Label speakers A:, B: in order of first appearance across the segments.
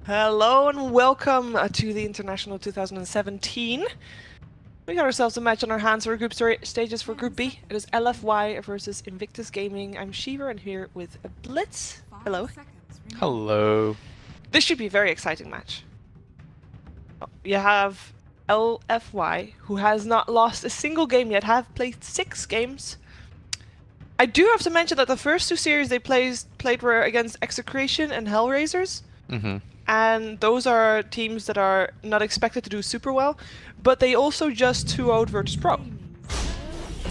A: Hello and welcome to the International 2017. We got ourselves a match on our hands for group stages for Group B. It is LFY versus Invictus Gaming. I'm Shiver and here with Blitz. Hello.
B: Hello.
A: This should be a very exciting match. You have LFY, who has not lost a single game yet, have played 6 games. I do have to mention that the first 2 series they played were against Execration and HellRaisers. And those are teams that are not expected to do super well, but they also just 2-0'd Virtus.pro.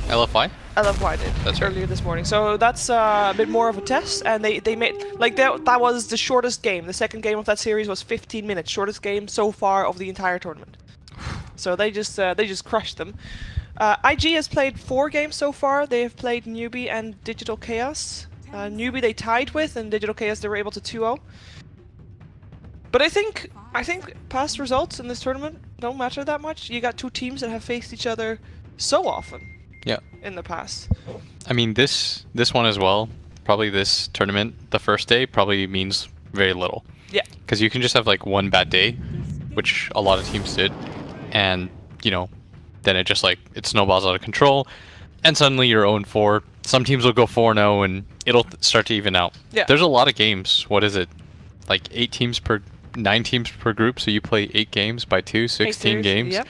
B: LFY?
A: LFY did.
B: That's
A: earlier this morning. So that's a bit more of a test, and they made like that was the shortest game. The second game of that series was 15 minutes, shortest game so far of the entire tournament. So they just crushed them. IG has played 4 games so far. They have played Newbee and Digital Chaos. Newbee they tied with, and Digital Chaos they were able to 2-0. But I think past results in this tournament don't matter that much. You got 2 teams that have faced each other so often.
B: Yeah.
A: In the past.
B: I mean, this one as well. Probably this tournament, the first day, probably means very little.
A: Yeah.
B: Because you can just have like one bad day, which a lot of teams did, and you know, then it just like it snowballs out of control, and suddenly you're 0-4. Some teams will go 4-0, and it'll start to even out.
A: Yeah.
B: There's a lot of games. What is it? Like 9 teams per group, so you play 8 games by 2, 16 games.
A: Yep.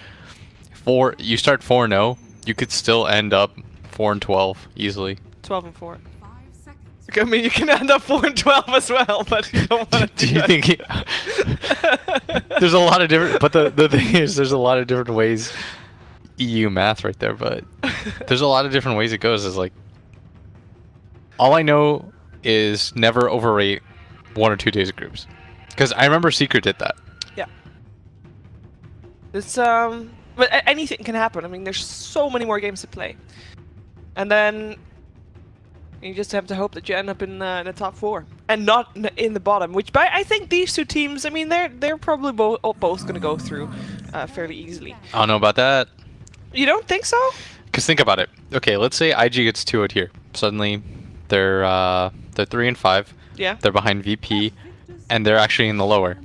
B: You start 4-0, you could still end up 4-12 easily.
A: 12-4. I mean, you can end up 4-12 as well, but you don't want to do
B: you think there's a lot of different, but the thing is, there's a lot of different ways. EU math right there, but there's a lot of different ways it goes. Is like, all I know is never overrate 1 or 2 days of groups. Because I remember Secret did that.
A: Yeah. It's but anything can happen. I mean, there's so many more games to play, and then you just have to hope that you end up in the top 4 and not in the bottom. Which, I think these 2 teams, I mean, they're probably both going to go through fairly easily.
B: I don't know about that.
A: You don't think so?
B: Because think about it. Okay, let's say IG gets 2 out here. Suddenly, they're 3-5.
A: Yeah.
B: They're behind VP. And they're actually in the lower.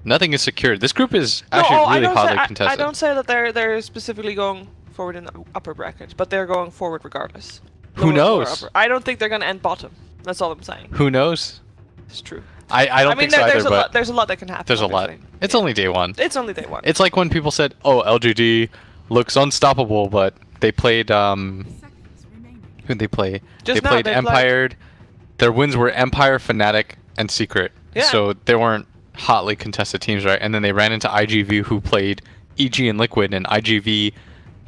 B: Nothing is secured. This group is actually really hotly contested.
A: I don't say that they're specifically going forward in the upper bracket, but they're going forward regardless.
B: Who knows?
A: I don't think they're going to end bottom. That's all I'm saying.
B: Who knows?
A: It's true.
B: I don't think so either, but
A: there's a lot that can happen.
B: There's a lot. It's only day 1.
A: It's only day 1.
B: It's like when people said, "Oh, LGD looks unstoppable," but they played who'd they play? They played Empire. Their wins were Empire, Fnatic, and Secret.
A: Yeah.
B: So they weren't hotly contested teams, right? And then they ran into IGV, who played EG and Liquid, and IGV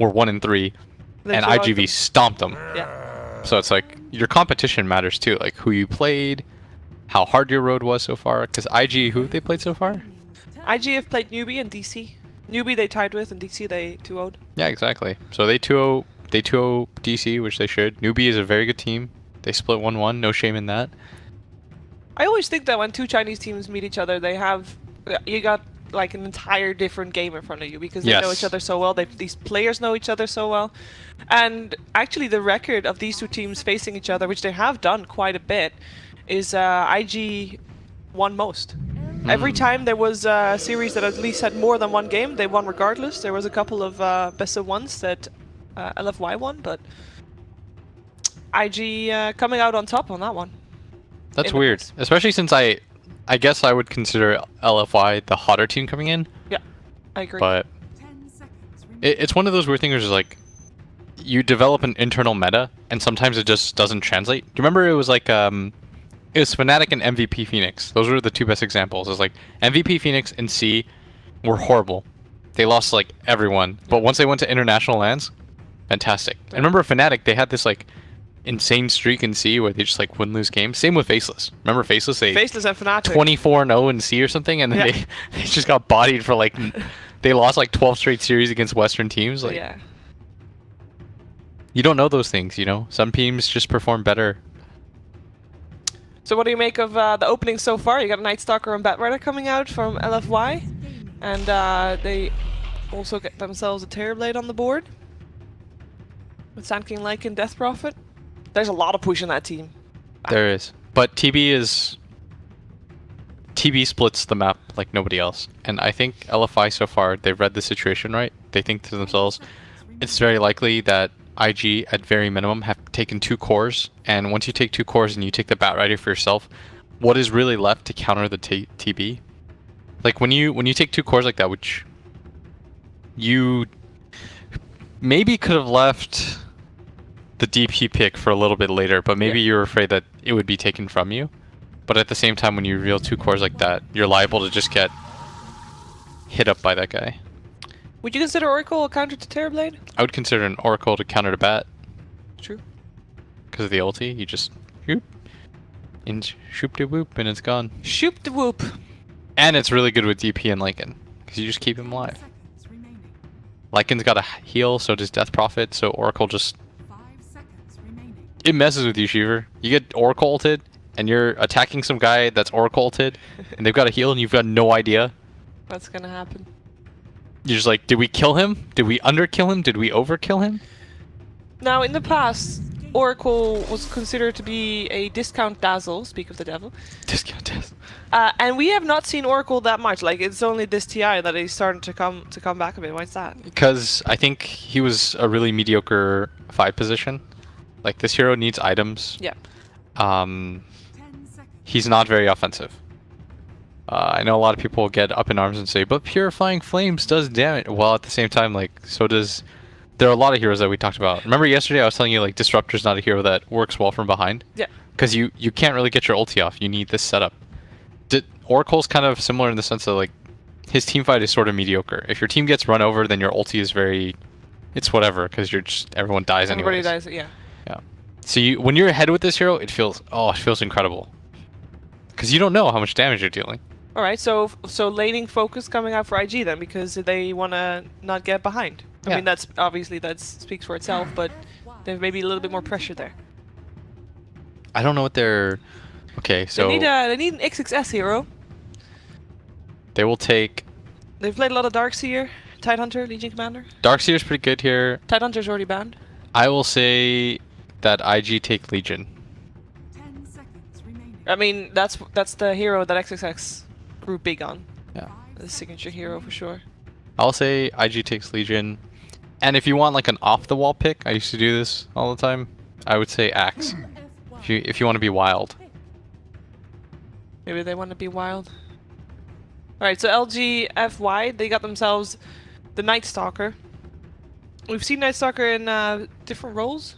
B: were 1-3, and IGV stomped them.
A: Yeah.
B: So it's like your competition matters too, like who you played, how hard your road was so far. Because IG, who have they played so far?
A: IG have played Newbee and DC. Newbee they tied with, and DC they 2-0'd.
B: Yeah, exactly. So they 2-0 DC, which they should. Newbee is a very good team. They split 1-1. No shame in that.
A: I always think that when 2 Chinese teams meet each other, you got like an entire different game in front of you because they know each other so well. These players know each other so well, and actually the record of these 2 teams facing each other, which they have done quite a bit, is IG won most. Every time there was a series that at least had more than 1 game, they won regardless. There was a couple of best of ones that LFY won, but IG coming out on top on that one.
B: That's weird, especially since I guess I would consider LFY the hotter team coming in.
A: Yeah, I agree.
B: But it's one of those weird things where it's like you develop an internal meta, and sometimes it just doesn't translate. Do you remember it was like it was Fnatic and MVP Phoenix. Those were the 2 best examples. It was like MVP Phoenix and C were horrible. They lost like everyone, but once they went to international lands, fantastic. And remember Fnatic, they had this like insane streak in C where they just like wouldn't lose games. Same with Faceless. Remember Faceless?
A: Faceless and Fnatic
B: 24-0 in C or something, and then they just got bodied for like they lost like 12 straight series against Western teams. Like,
A: yeah.
B: You don't know those things, you know. Some teams just perform better.
A: So what do you make of the opening so far? You got a Night Stalker and Batrider coming out from LFY, and they also get themselves a Terrorblade on the board with Sand King Lycan, Death Prophet. There's a lot of push in that team.
B: There is. But TB TB splits the map like nobody else, and I think LFI so far they've read the situation right. They think to themselves, it's very likely that IG at very minimum have taken 2 cores, and once you take 2 cores and you take the Batrider for yourself, what is really left to counter the TB? Like when you take 2 cores like that, which you maybe could have left the DP pick for a little bit later, but maybe you were afraid that it would be taken from you. But at the same time, when you reveal 2 cores like that, you're liable to just get hit up by that guy.
A: Would you consider Oracle a counter to Terrorblade?
B: I would consider an Oracle to counter to Bat.
A: True.
B: Because of the ulti, you just shoop, and shoop de whoop, and it's gone.
A: Shoop the whoop.
B: And it's really good with DP and Lycan, because you just keep him alive. Lycan's got a heal, so does Death Prophet, so Oracle just... It messes with you, Shiver. You get Oracle ulted, and you're attacking some guy that's Oracle ulted, and they've got a heal, and you've got no idea.
A: What's gonna happen?
B: You're just like, did we kill him? Did we underkill him? Did we overkill him?
A: Now, in the past, Oracle was considered to be a discount dazzle, speak of the devil.
B: Discount Dazzle.
A: And we have not seen Oracle that much. Like, it's only this TI that he's starting to come back a bit. Why is that?
B: Because I think he was a really mediocre 5 position. Like, this hero needs items.
A: Yeah.
B: He's not very offensive. I know a lot of people get up in arms and say, but Purifying Flames does damage. Well, at the same time, like, so does... There are a lot of heroes that we talked about. Remember yesterday I was telling you, like, Disruptor's not a hero that works well from behind?
A: Yeah.
B: Because you can't really get your ulti off. You need this setup. Oracle's kind of similar in the sense that, like, his team fight is sort of mediocre. If your team gets run over, then your ulti is very... It's whatever, because you're just... Everyone dies anyway.
A: Everybody dies, yeah.
B: Yeah. So when you're ahead with this hero, it feels... Oh, it feels incredible. Because you don't know how much damage you're dealing.
A: Alright, so laning focus coming out for IG then, because they want to not get behind. I mean, that's obviously, that speaks for itself, but there's maybe a little bit more pressure there.
B: I don't know what they're... Okay, so...
A: They need an XXS hero.
B: They will take...
A: They've played a lot of Darkseer, Tidehunter, Legion Commander.
B: Darkseer's pretty good here.
A: Tidehunter's already banned.
B: I will say that IG take Legion.
C: 10 seconds remaining.
A: I mean, that's the hero that XXX grew big on.
B: Yeah.
A: The signature hero for sure.
B: I'll say IG takes Legion. And if you want like an off-the-wall pick, I used to do this all the time, I would say Axe. If you want to be wild.
A: Maybe they want to be wild. Alright, so LGFY, they got themselves the Night Stalker. We've seen Night Stalker in different roles.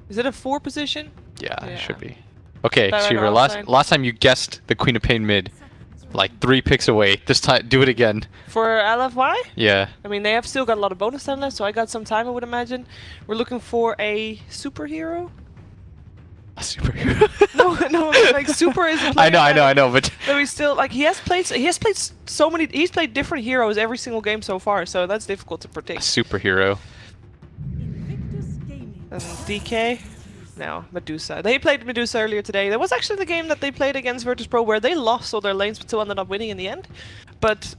A: Is it a 4 position?
B: Yeah, it should be. Okay,
A: That
B: Shiver,
A: right
B: last time you guessed the Queen of Pain mid, like 3 picks away. This time, do it again.
A: For LFY?
B: Yeah.
A: I mean, they have still got a lot of bonus time left, so I got some time, I would imagine. We're looking for a superhero?
B: A superhero?
A: no, like super is a player
B: I know, but...
A: that we still, like, he's played different heroes every single game so far, so that's difficult to
B: A
A: predict.
B: superhero.
C: Invictus Gaming.
A: And DK? No, Medusa. They played Medusa earlier today. That was actually the game that they played against Virtus.pro where they lost all their lanes but still ended up winning in the end. But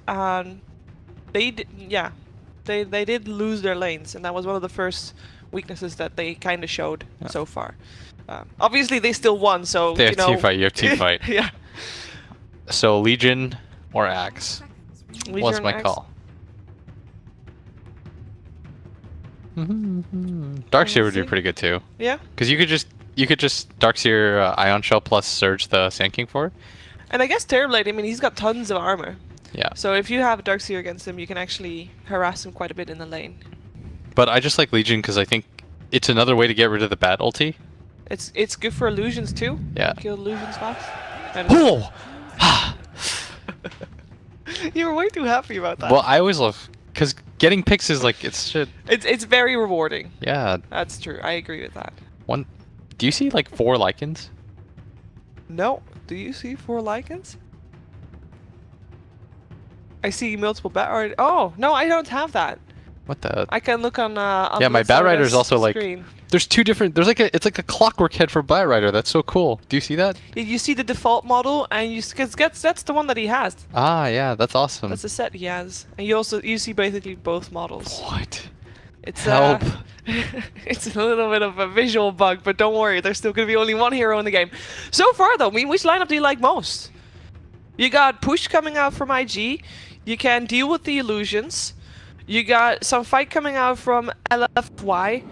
A: they did lose their lanes, and that was one of the first weaknesses that they kind of showed so far. Obviously, they still won, so
B: They have team fight, you have team fight.
A: Yeah.
B: So Legion or Axe?
A: Legion
B: What's
A: and
B: my
A: Axe.
B: call? Darkseer would be pretty good too.
A: Yeah.
B: Because you could just Darkseer Ion Shell plus Surge the Sand King for it.
A: And I guess Terrorblade, I mean, he's got tons of armor.
B: Yeah.
A: So if you have Darkseer against him, you can actually harass him quite a bit in the lane.
B: But I just like Legion because I think it's another way to get rid of the bad ulti.
A: It's good for illusions too.
B: Yeah.
A: Kill illusions fast. And
B: Oh!
A: you were way too happy about that.
B: Well, I always love... Because getting picks is like, it's shit.
A: It's very rewarding.
B: Yeah.
A: That's true. I agree with that.
B: Do you see like 4 Lycans?
A: No. Do you see 4 Lycans? I see multiple bat. Oh no, I don't have that.
B: What the?
A: I can look on.
B: Yeah, my Batrider is also like.
A: screen.
B: There's 2 different. There's like it's like a clockwork head for Batrider. That's so cool. Do you see that?
A: You see the default model, and because that's the one that he has.
B: Ah, yeah, that's awesome.
A: That's the set he has, and you see basically both models.
B: What?
A: It's
B: Help.
A: it's a little bit of a visual bug, but don't worry, there's still gonna be only one hero in the game. So far though, I mean, which lineup do you like most? You got push coming out from IG. You can deal with the illusions. You got some fight coming out from LFY.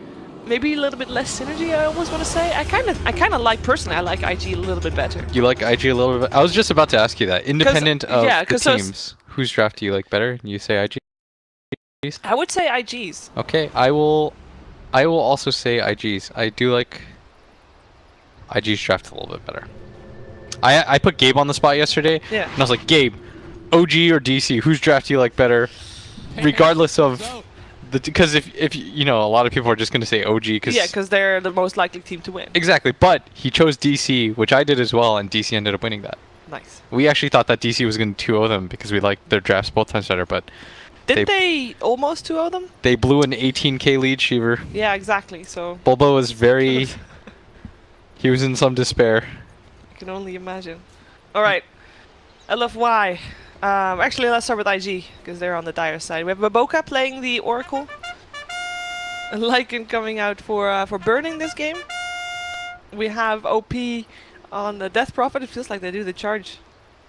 A: Maybe a little bit less synergy, I almost want to say. I kind of like, personally, I like IG a little bit better.
B: You like IG a little bit? I was just about to ask you that. Independent of
A: yeah,
B: the
A: 'cause those-
B: teams, whose draft do you like better? You say IG?
A: I would say IGs.
B: Okay, I will also say IGs. I do like IG's draft a little bit better. I put Gabe on the spot yesterday,
A: Yeah.
B: and I was like, Gabe, OG or DC, whose draft do you like better? Regardless of the, because if you know, a lot of people are just gonna say OG because
A: Yeah, because they're the most likely team to win.
B: exactly. But he chose DC, which I did as well, and DC ended up winning that.
A: Nice.
B: We actually thought that DC was going to 2-0 them because we liked their drafts both times better, but
A: Didn't they almost 2-0 them?
B: they blew an 18k lead, Shiver.
A: Yeah, exactly. So
B: Bulbo was very... he was in some despair.
A: I can only imagine. All right, LFY. Actually, let's start with IG because they're on the dire side. We have Baboka playing the Oracle. Lycan coming out for burning this game. We have OP on the Death Prophet. It feels like they do the charge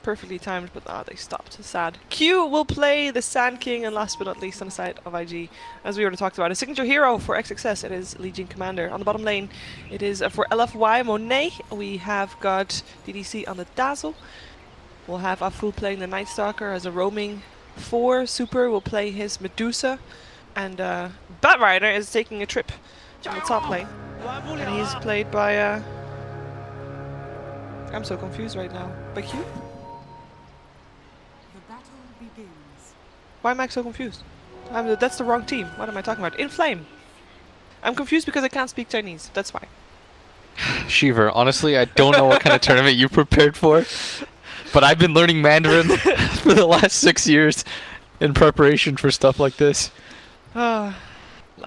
A: perfectly timed, but they stopped. Sad. Q will play the Sand King, and last but not least on the side of IG, as we already talked about, a signature hero for XXS. It is Legion Commander. On the bottom lane, it is for LFY Monet. We have got DDC on the Dazzle. We'll have Afu playing the Night Stalker as a roaming 4. Super will play his Medusa, and Batrider is taking a trip on the top lane, and he's played by I'm so confused right now. By Q?
C: The battle begins.
A: Why am I so confused? That's the wrong team. What am I talking about? Inflame! I'm confused because I can't speak Chinese. That's why.
B: Shiver, honestly, I don't know what kind of tournament you prepared for, but I've been learning Mandarin for the last 6 years in preparation for stuff like this.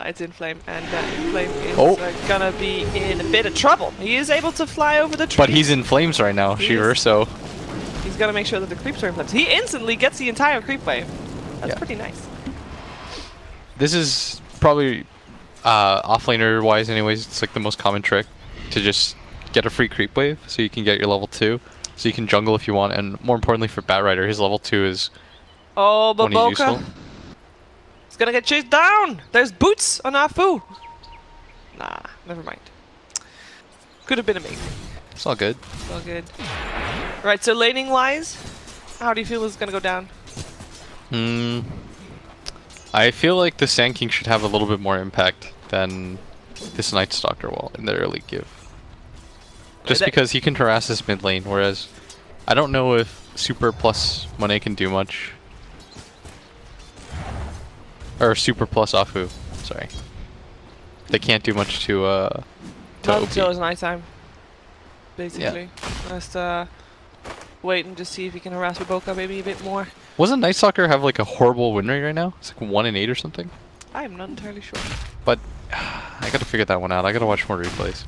A: It's Inflame, and Inflame is gonna be in a bit of trouble. He is able to fly over the tree.
B: But he's in flames right now, Shiver, so...
A: He's gonna make sure that the creeps are in flames. He instantly gets the entire creep wave. That's
B: Yeah.
A: pretty nice.
B: This is probably, offlaner wise anyways, it's like the most common trick to just get a free creep wave so you can get your level 2. So you can jungle if you want, and more importantly for Batrider, his level 2 is
A: Oh,
B: when he's useful.
A: Baboka! He's gonna get chased down! There's boots on Afu! Nah, never mind. Could have been amazing.
B: It's all good.
A: It's all good. Right, so laning wise, how do you feel this is gonna go down?
B: I feel like the Sand King should have a little bit more impact than this Night Stalker will in the early give. Just because he can harass this mid lane, whereas I don't know if Super plus Monet can do much. Or Super plus Afu, sorry. They can't do much to
A: Not
B: OP.
A: until it's nighttime, basically. Just wait and just see if he can harass Baboka maybe a bit more.
B: Wasn't Night Stalker have like a horrible win rate right now? It's like 1 in 8 or something?
A: I am not entirely sure.
B: But I gotta figure that one out. I gotta watch more replays.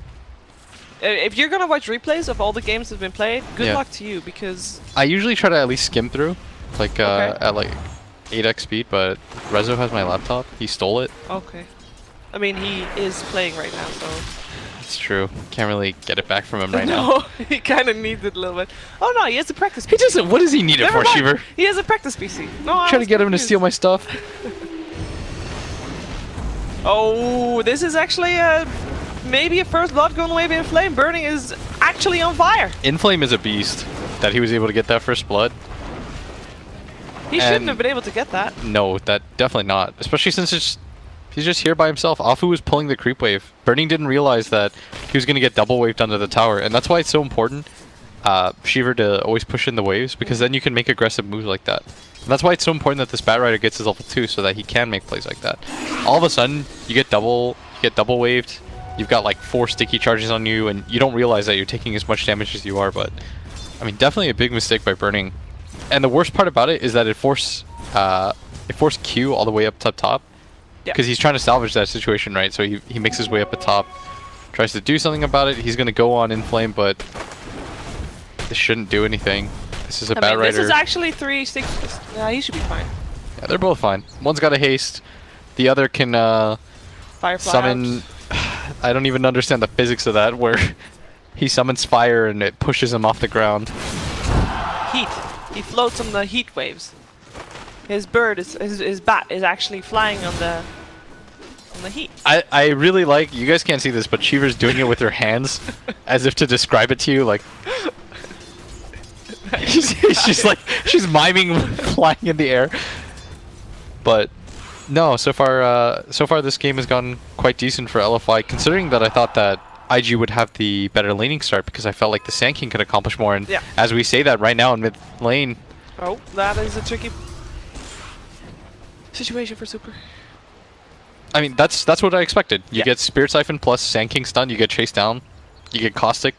A: If you're gonna watch replays of all the games that have been played, good
B: Yeah.
A: luck to you, because
B: I usually try to at least skim through, like
A: Okay.
B: at like 8x speed, but Rezo has my laptop. He stole it.
A: okay. I mean, he is playing right now, so
B: It's true. Can't really get it back from him right now.
A: no, he kind of needs it a little bit. Oh no, he has a practice PC.
B: He doesn't. What does he need it
A: Never
B: for,
A: mind.
B: Shiver?
A: He has a practice PC. No, I
B: Try to
A: was
B: get him to
A: confused.
B: steal my stuff.
A: Oh, this is actually maybe a first blood going away in flame. Burning is actually on fire.
B: Inflame is a beast. That he was able to get that first blood.
A: He shouldn't
B: And-
A: have been able to get that.
B: No, that definitely not. Especially since he's just here by himself. Afu was pulling the creep wave. Burning didn't realize that he was going to get double waved under the tower, and that's why it's so important, Shiver, to always push in the waves, because then you can make aggressive moves like that. And that's why it's so important that this Batrider gets his level 2 so that he can make plays like that. All of a sudden, you get double waved. You've got like 4 sticky charges on you, and you don't realize that you're taking as much damage as you are. But I mean, definitely a big mistake by Burning. And the worst part about it is that it forced Q all the way up top.
A: Yeah.
B: Because he's trying to salvage that situation, right? So he makes his way up atop, tries to do something about it. He's going to go on Inflame, but this shouldn't do anything. This is a
A: I mean,
B: Batrider.
A: this is actually 3 sticks. Yeah, he should be fine.
B: Yeah, they're both fine. One's got a haste. The other can
A: Firefly
B: summon... I don't even understand the physics of that, where he summons fire and it pushes him off the ground.
A: out. Heat. He floats on the heat waves. His bird is his bat is actually flying on the heat.
B: I really like, you guys can't see this, but Cheever's doing it with her hands as if to describe it to you, like she's like, she's miming flying in the air. But no, so far this game has gone quite decent for LFY, considering that I thought that IG would have the better laning start because I felt like the Sand King could accomplish more, and as we say that right now in mid lane.
A: Oh, that is a tricky situation for Super.
B: I mean, that's what I expected. You get Spirit Siphon plus Sand King stun, you get chased down, you get Caustic,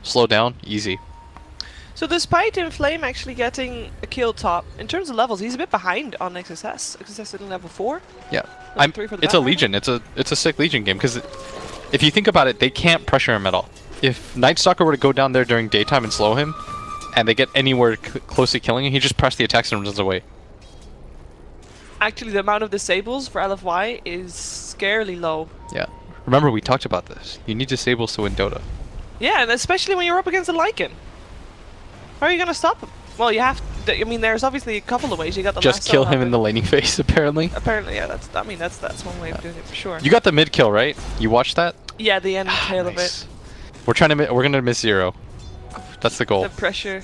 B: slow down, easy.
A: So despite Inflame actually getting a kill top, in terms of levels, he's a bit behind on XSS. XSS is in level 4.
B: Yeah,
A: it's
B: a Legion. It's a sick Legion game because if you think about it, they can't pressure him at all. If Night Stalker were to go down there during daytime and slow him, and they get anywhere close to killing him, he just presses the attacks and runs away.
A: Actually, the amount of disables for LFY is scarily low.
B: Yeah. Remember, we talked about this. You need disables to win Dota.
A: Yeah, and especially when you're up against a Lycan. How are you gonna stop him? Well, you have to, I mean, there's obviously a couple of ways. You got the
B: just kill him in the laning phase, apparently.
A: Apparently, yeah. That's one way of doing it for sure.
B: You got the mid kill, right? You watched that?
A: Yeah, the end tail of it.
B: We're gonna miss 0. That's the goal.
A: The pressure.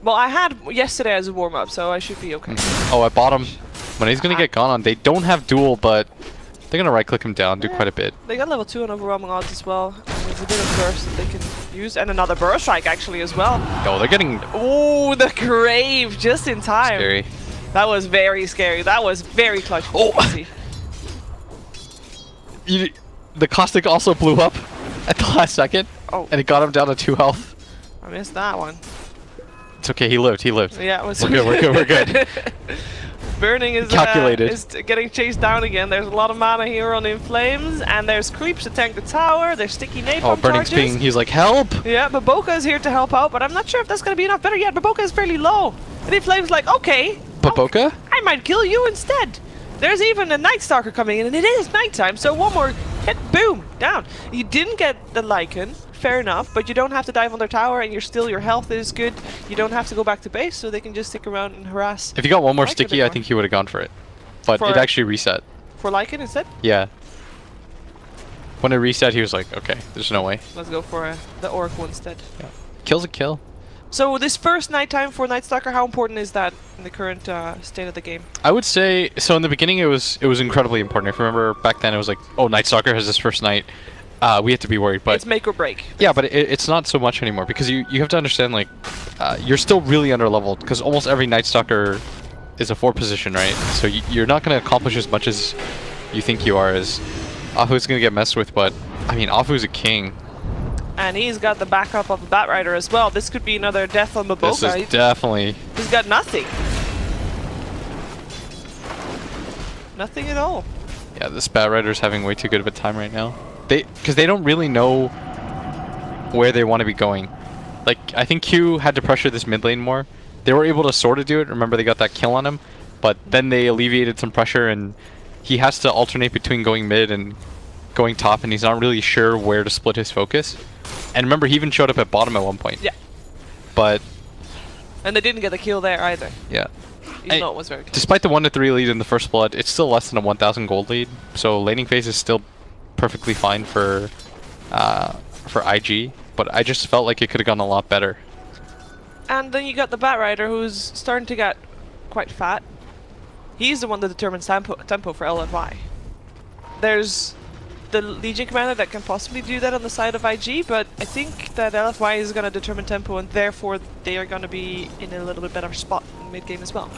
A: Well, I had yesterday as a warm up, so I should be okay.
B: Oh, at bottom, when he's gonna get gone on, they don't have duel, but they're gonna right click him down, do quite a bit.
A: They got level 2 on overwhelming odds as well. And there's a bit of burst that they can use, and another burst strike actually as well.
B: Oh, they're getting.
A: Oh, the grave just in time.
B: Scary.
A: That was very scary. That was very clutch.
B: Oh. The Caustic also blew up at the last second, and it got him down to 2 health.
A: I missed that one.
B: It's okay, he lived.
A: Yeah, it was.
B: We're good.
A: Burning is
B: calculated.
A: Is getting chased down again. There's a lot of mana here on Inflames, and there's creeps to tank the tower. There's sticky napalm
B: Oh, Burning's
A: charges.
B: he's like, help!
A: Yeah, Baboka is here to help out, but I'm not sure if that's going to be enough. Better yet, Baboka is fairly low. And Inflame's like, okay.
B: Baboka?
A: I might kill you instead. There's even a Night Stalker coming in, and it is nighttime, so one more hit, boom, down. You didn't get the Lycan, fair enough, but you don't have to dive on their tower, and your health is good. You don't have to go back to base, so they can just stick around and harass.
B: If you got one more sticky, I think he would have gone for it. But it actually reset.
A: For Lycan instead?
B: Yeah. When it reset, he was like, okay, there's no way.
A: Let's go for the Oracle instead.
B: Yeah. Kill's a kill.
A: So this first nighttime for Night Stalker, how important is that in the current state of the game?
B: I would say, so in the beginning it was incredibly important. If you remember back then, it was like, oh, Night Stalker has this first night. We have to be worried, but
A: it's make or break.
B: Yeah, but it's not so much anymore because you have to understand, like, you're still really under leveled because almost every Night Stalker is a 4 position, right? So you're not going to accomplish as much as you think you are. As Ahu's going to get messed with, but I mean, Ahu's a king.
A: And he's got the backup of the Bat Rider as well. This could be another death on Baboka.
B: This is definitely.
A: He's got nothing. Nothing at all.
B: Yeah, this Bat Rider's having way too good of a time right now. Because they don't really know where they want to be going. Like, I think Q had to pressure this mid lane more. They were able to sort of do it. Remember, they got that kill on him. But then they alleviated some pressure, and he has to alternate between going mid and going top, and he's not really sure where to split his focus. And remember, he even showed up at bottom at one point.
A: Yeah.
B: But...
A: And they didn't get the kill there either.
B: Yeah.
A: Even though it was very close.
B: Despite the 1-3 lead in the first blood, it's still less than a 1,000 gold lead. So laning phase is still perfectly fine for IG. But I just felt like it could have gone a lot better.
A: And then you got the Bat Rider, who's starting to get quite fat. He's the one that determines tempo for LFY. There's the Legion Commander that can possibly do that on the side of IG, but I think that LFY is going to determine tempo, and therefore they are going to be in a little bit better spot in mid-game as well.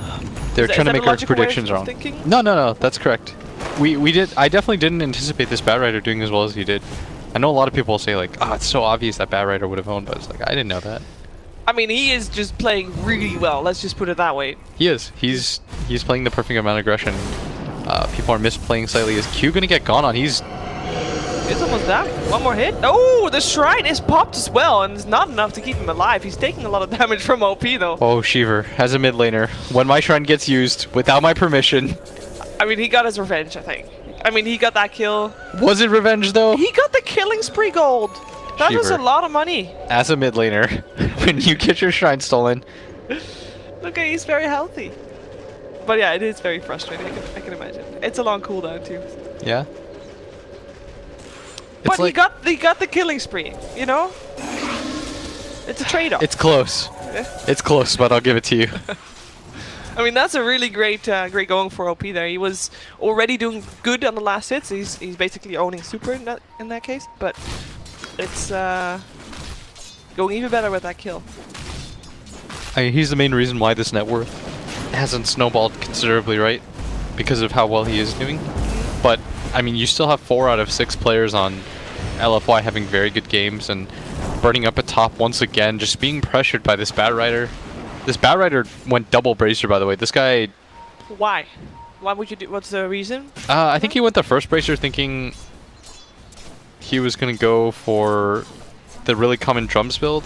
B: They're trying to make our predictions wrong. No, that's correct. I definitely didn't anticipate this Bat Rider doing as well as he did. I know a lot of people will say, like, oh, it's so obvious that Bat Rider would have owned, but it's like, I didn't know that.
A: I mean, he is just playing really well, let's just put it that way.
B: He is. He's playing the perfect amount of aggression. People are misplaying slightly. Is Q gonna get gone on? It's
A: almost down. One more hit. Oh, the Shrine is popped as well, and it's not enough to keep him alive. He's taking a lot of damage from OP, though.
B: Oh, Shiver, as a mid laner, when my Shrine gets used without my permission...
A: I mean, he got his revenge, I think. I mean, he got that kill.
B: Was it revenge, though?
A: He got the killing spree gold. That was a lot of money.
B: As a mid laner, when you get your Shrine stolen,
A: Look at he's very healthy. But yeah, it is very frustrating. I can imagine. It's a long cooldown too.
B: Yeah.
A: But he got the killing spree. You know. It's a trade-off.
B: It's close.
A: Yeah.
B: It's close, but I'll give it to you.
A: I mean, that's a really great going for OP there. He was already doing good on the last hits. He's basically owning super in that case. But it's going even better with that kill.
B: I mean, he's the main reason why this net worth hasn't snowballed considerably, right? Because of how well he is doing. But I mean, you still have 4 out of 6 players on LFY having very good games and burning up at top once again, just being pressured by this Bat Rider. This Bat Rider went double bracer, by the way. This guy...
A: Why? Why would you do... What's the reason?
B: I think he went the first bracer thinking he was going to go for the really common drums build.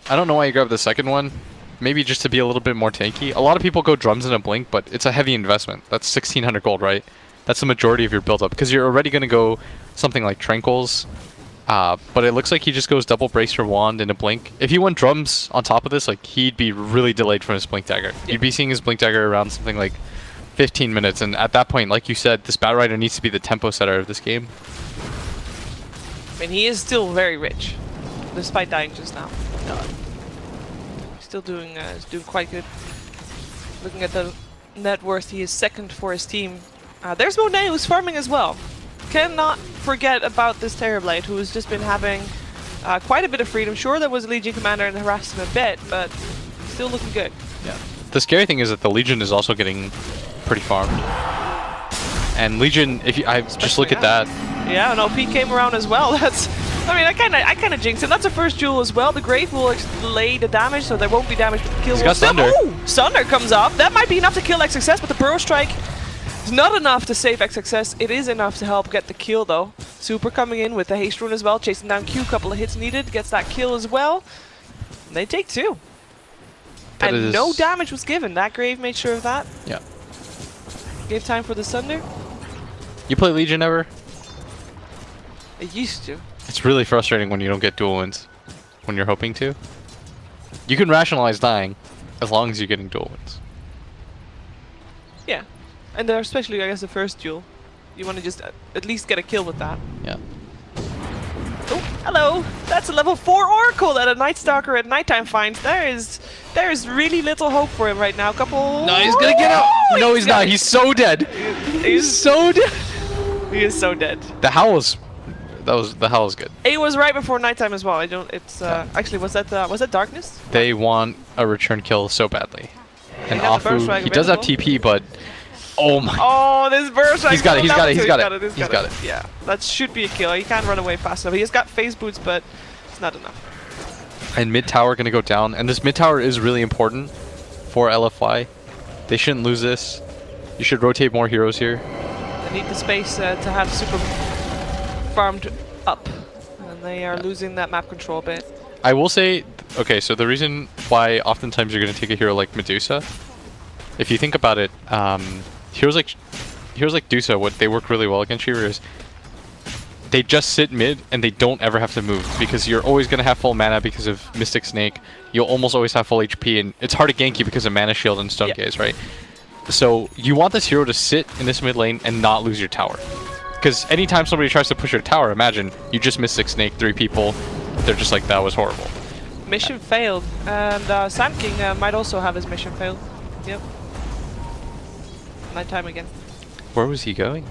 B: I don't know why he grabbed the second one. Maybe just to be a little bit more tanky. A lot of people go drums in a blink, but it's a heavy investment. That's 1600 gold, right? That's the majority of your build-up, because you're already going to go something like Tranquils. But it looks like he just goes double bracer wand in a blink. If he went drums on top of this, like, he'd be really delayed from his blink dagger. You'd be seeing his blink dagger around something like 15 minutes, and at that point, like you said, this Bat Rider needs to be the tempo setter of this game.
A: I mean, he is still very rich, despite dying just now. Still doing quite good. Looking at the net worth, he is second for his team. There's Monet who's farming as well. Cannot forget about this Terrorblade, who has just been having quite a bit of freedom. Sure, there was a Legion commander and harassed him a bit, but still looking good.
B: Yeah. The scary thing is that the Legion is also getting pretty farmed. And Legion, if you just look at that.
A: Yeah, and OP came around as well. That's, I mean, I kind of jinxed him. That's a first jewel as well. The Grave will delay the damage, so there won't be damage, but the kill will still. Oh, Sunder comes up. That might be enough to kill XXS, but the Burrow Strike is not enough to save XXS. It is enough to help get the kill, though. Super coming in with the haste rune as well, chasing down Q. Couple of hits needed, gets that kill as well. And they take 2. And no damage was given. That Grave made sure of that.
B: Yeah.
A: Gave time for the Sunder.
B: You play Legion ever?
A: I used to.
B: It's really frustrating when you don't get dual wins when you're hoping to. You can rationalize dying as long as you're getting dual wins.
A: Yeah. And especially, I guess, the first duel. You want to just at least get a kill with that.
B: Yeah.
A: Oh, hello! That's a level 4 Oracle that a Night Stalker at nighttime finds. There is really little hope for him right now. Couple...
B: No, he's gonna get out! No, he's not. He's so dead. He's so dead.
A: He is so dead.
B: The howl was... the howl was good.
A: It was right before nighttime as well. I don't... It's... Actually, was that darkness?
B: They want a return kill so badly. And Afu, he does have TP, but... Oh my...
A: Oh, this burst!
B: He's got it, he's got it, he's got it. He's got it.
A: Yeah, that should be a kill. He can't run away fast enough. He has got phase boots, but it's not enough.
B: And mid tower gonna go down, and this mid tower is really important for LFY. They shouldn't lose this. You should rotate more heroes here.
A: They need the space to have super farmed up, and they are losing that map control a bit.
B: I will say, okay, so the reason why oftentimes you're gonna take a hero like Medusa, if you think about it, heroes like Dusa, they work really well against Sheaver is they just sit mid and they don't ever have to move because you're always going to have full mana because of Mystic Snake. You'll almost always have full HP, and it's hard to gank you because of Mana Shield and Stone Gaze, right? So you want this hero to sit in this mid lane and not lose your tower. Because anytime somebody tries to push your tower, imagine you just Mystic Snake 3 people, they're just like, that was horrible.
A: Mission failed, and Sand King might also have his mission failed. Yep. Nighttime again.
B: Where was he going?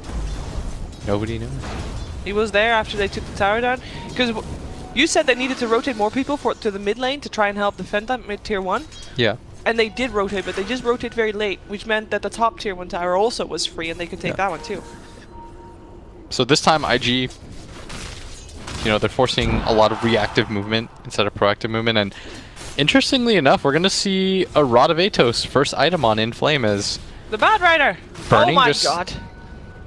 B: Nobody knew.
A: He was there after they took the tower down. Because you said they needed to rotate more people to the mid lane to try and help defend that mid tier 1.
B: Yeah.
A: And they did rotate, but they just rotate very late, which meant that the top tier 1 tower also was free and they could take that one too.
B: So this time IG, you know, they're forcing a lot of reactive movement instead of proactive movement, and interestingly enough, we're going to see a Rod of Atos first item on Inflame as...
A: The Bat Rider!
B: Burning
A: oh my god.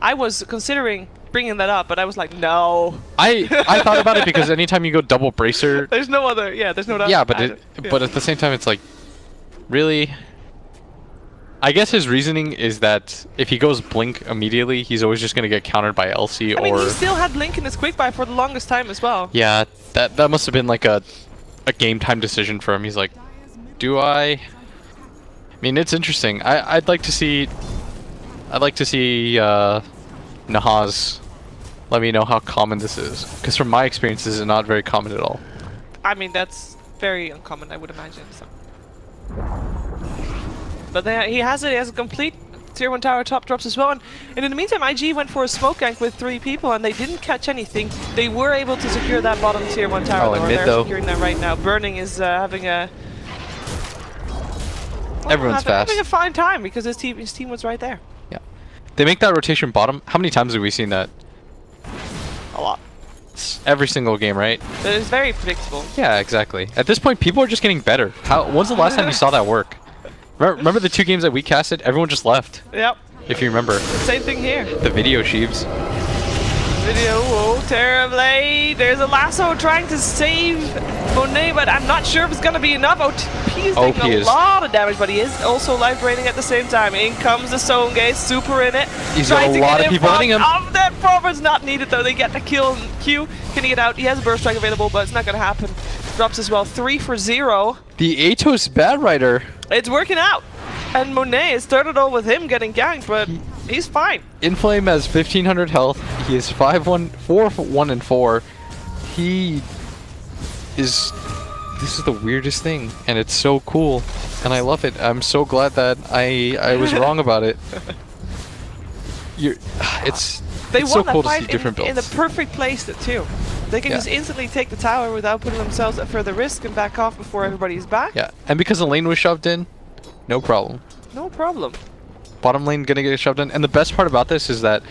A: I was considering bringing that up, but I was like, no.
B: I thought about it because anytime you go double bracer...
A: There's no other, there's no other.
B: Yeah, but at the same time, it's like, really? I guess his reasoning is that if he goes Blink immediately, he's always just going to get countered by LC or...
A: I mean, he still had Blink in his quick buy for the longest time as well.
B: Yeah, that must have been like a game time decision for him. He's like, do I I mean, it's interesting. I'd like to see Nahaz let me know how common this is, because from my experience, this is not very common at all.
A: I mean, that's very uncommon, I would imagine. So. But he has it. He has a complete tier 1 tower top drops as well. And in the meantime, IG went for a smoke gank with 3 people, and they didn't catch anything. They were able to secure that bottom tier 1 tower.
B: Oh, and mid though.
A: Securing that right now. Burning is having a... Well,
B: Everyone's fast.
A: Having a fine time because his team was right there.
B: Yeah. They make that rotation bottom. How many times have we seen that?
A: A lot.
B: Every single game, right?
A: But it's very predictable.
B: Yeah, exactly. At this point, people are just getting better. When's the last time you saw that work? Remember the 2 games that we casted? Everyone just left.
A: Yep.
B: If you remember.
A: Same thing here.
B: The video sheaves.
A: Video, oh, terribly. There's a lasso trying to save Monet, but I'm not sure if it's going to be enough. OP is taking a lot of damage, but he is also life draining at the same time. In comes the Songe, super in it.
B: He's got a lot of people hitting him.
A: Of that Prover's not needed though. They get the kill. Q, can he get out? He has a burst strike available, but it's not going to happen. Drops as well, 3 for 0.
B: The Atos Bad Rider.
A: It's working out. And Monet, it started all with him getting ganked, but he's fine.
B: Inflame has 1500 health. He is 4-1-4. He is... This is the weirdest thing, and it's so cool, and I love it. I'm so glad that I was wrong about it. It's so cool to see different builds.
A: In the perfect place too. They can just instantly take the tower without putting themselves at further risk and back off before everybody's back.
B: Yeah, and because the lane was shoved in, no problem.
A: No problem.
B: Bottom lane gonna get shoved in, and the best part about this is that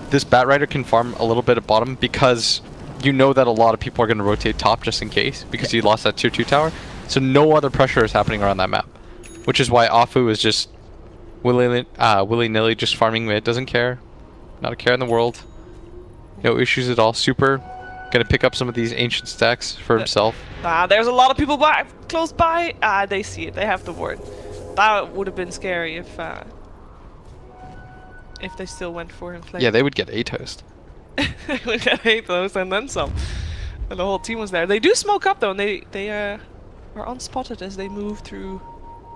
B: this Bat Rider can farm a little bit at bottom because you know that a lot of people are gonna rotate top just in case because you lost that tier 2 tower. So no other pressure is happening around that map, which is why Afu is just willy-nilly just farming mid. Doesn't care, not a care in the world. No issues at all. Super gonna pick up some of these ancient stacks for himself.
A: There's a lot of people close by. They see it. They have the ward. That would have been scary if they still went for him.
B: Yeah, they would get Atos.
A: They would get Atos and then some. And the whole team was there. They do smoke up though, and they are unspotted as they move through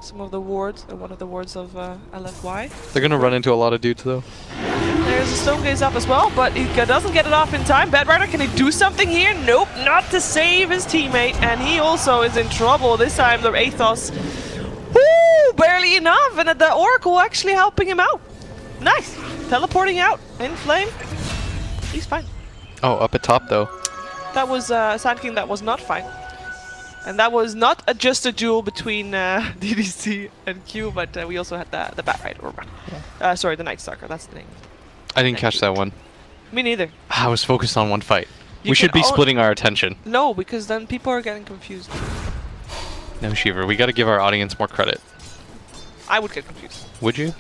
A: some of the wards, one of the wards of LFY.
B: They're gonna run into a lot of dudes though.
A: There's a stone gaze up as well, but he doesn't get it off in time. Bad Rider, can he do something here? Nope, not to save his teammate, and he also is in trouble. This time the Athos, woo, barely enough, and the Oracle actually helping him out. Nice, teleporting out in flame. He's fine.
B: Oh, up at top though.
A: That was Sand King. That was not fine. And that was not just a duel between DDC and Q, but we also had the Bat Rider. Yeah. Sorry, the Night Stalker. That's the name.
B: I didn't catch that one.
A: Me neither.
B: I was focused on one fight. We should be splitting our attention.
A: No, because then people are getting confused.
B: No, Shiver. We got to give our audience more credit.
A: I would get confused.
B: Would you?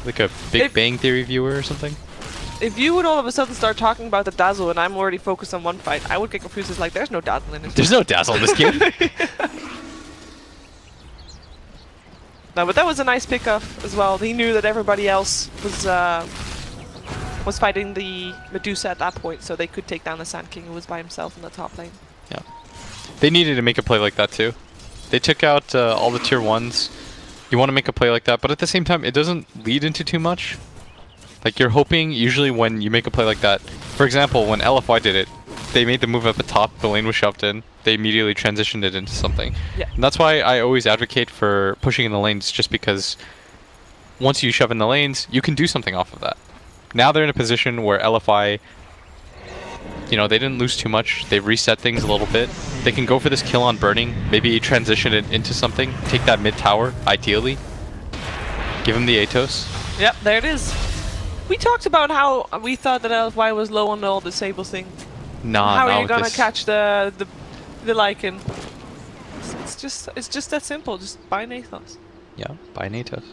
B: Like a Big Bang Theory viewer or something?
A: If you would all of a sudden start talking about the Dazzle and I'm already focused on one fight, I would get confused. It's like, there's no Dazzle in this.
B: There's no Dazzle in this game.
A: No, but that was a nice pickoff as well. He knew that everybody else was fighting the Medusa at that point, so they could take down the Sand King who was by himself in the top lane.
B: Yeah. They needed to make a play like that too. They took out all the tier 1s. You want to make a play like that, but at the same time, it doesn't lead into too much. Like, you're hoping, usually when you make a play like that, for example, when LFY did it, they made the move at the top, the lane was shoved in, they immediately transitioned it into something. Yeah. And that's why I always advocate for pushing in the lanes, just because once you shove in the lanes, you can do something off of that. Now they're in a position where LFI, you know, they didn't lose too much, they reset things a little bit. They can go for this kill on Burning, maybe transition it into something, take that mid tower, ideally. Give him the Atos.
A: Yep, there it is. We talked about how we thought that LFY was low on all the Sables thing.
B: Nah,
A: how are you gonna catch the Lycan? It's just that simple. Just buy an Athos.
B: Yeah, buy an Athos.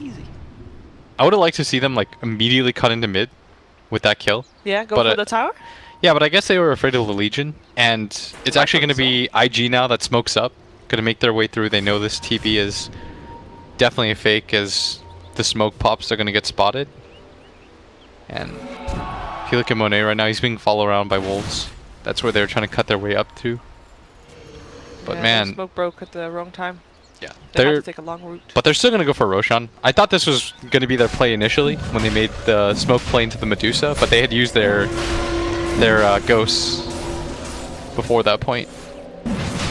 A: Easy.
B: I would have liked to see them like immediately cut into mid with that kill.
A: Yeah, go for the tower.
B: Yeah, but I guess they were afraid of the Legion, and it's actually gonna be IG now that smokes up, gonna make their way through. They know this TP is definitely a fake, as the smoke pops. They're gonna get spotted. And if you look at Monet right now, he's being followed around by wolves. That's where they're trying to cut their way up to. But
A: yeah,
B: man,
A: smoke broke at the wrong time.
B: Yeah,
A: They had to take a long route.
B: but they're still gonna go for Roshan. I thought this was gonna be their play initially when they made the smoke play into the Medusa, but they had used their ghosts before that point.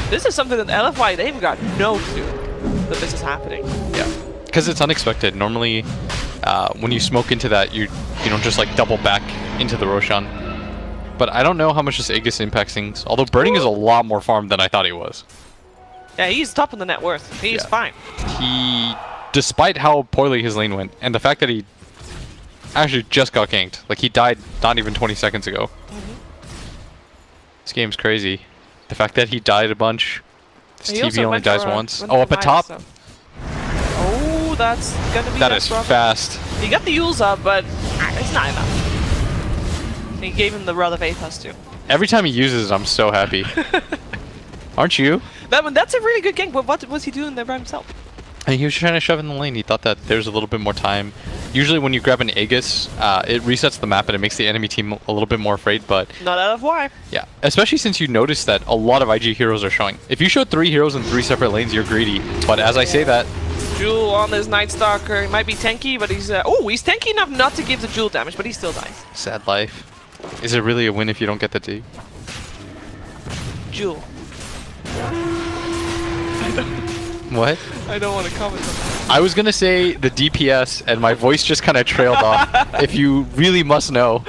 A: This is something that LFY, they've got no clue that this is happening.
B: Yeah, because it's unexpected. Normally, when you smoke into that, you don't just like double back into the Roshan. But I don't know how much this Aegis impacts things. Although Burning is a lot more farmed than I thought he was.
A: Yeah, he's top of the net worth. He's fine.
B: He, despite how poorly his lane went, and the fact that he actually just got ganked, like he died not even 20 seconds ago. This game's crazy. The fact that he died a bunch. This TV only dies once. Oh, up at top.
A: Oh, that's gonna be
B: that is fast.
A: He got the Yules up, but it's not enough. He gave him the Rod of Aethos too.
B: Every time he uses it, I'm so happy. Aren't you?
A: That's a really good gank, but what was he doing there by himself?
B: And he was trying to shove in the lane. He thought that there's a little bit more time. Usually when you grab an Aegis, it resets the map and it makes the enemy team a little bit more afraid, but...
A: Not out of why.
B: Yeah, especially since you notice that a lot of IG heroes are showing. If you show 3 heroes in 3 separate lanes, you're greedy. But as I say that...
A: Jewel on this Night Stalker. He might be tanky, but he's... he's tanky enough not to give the Jewel damage, but he still dies.
B: Sad life. Is it really a win if you don't get the D?
A: Jewel.
B: What?
A: I don't want to comment on that.
B: I was gonna say the DPS, and my voice just kind of trailed off. If you really must know.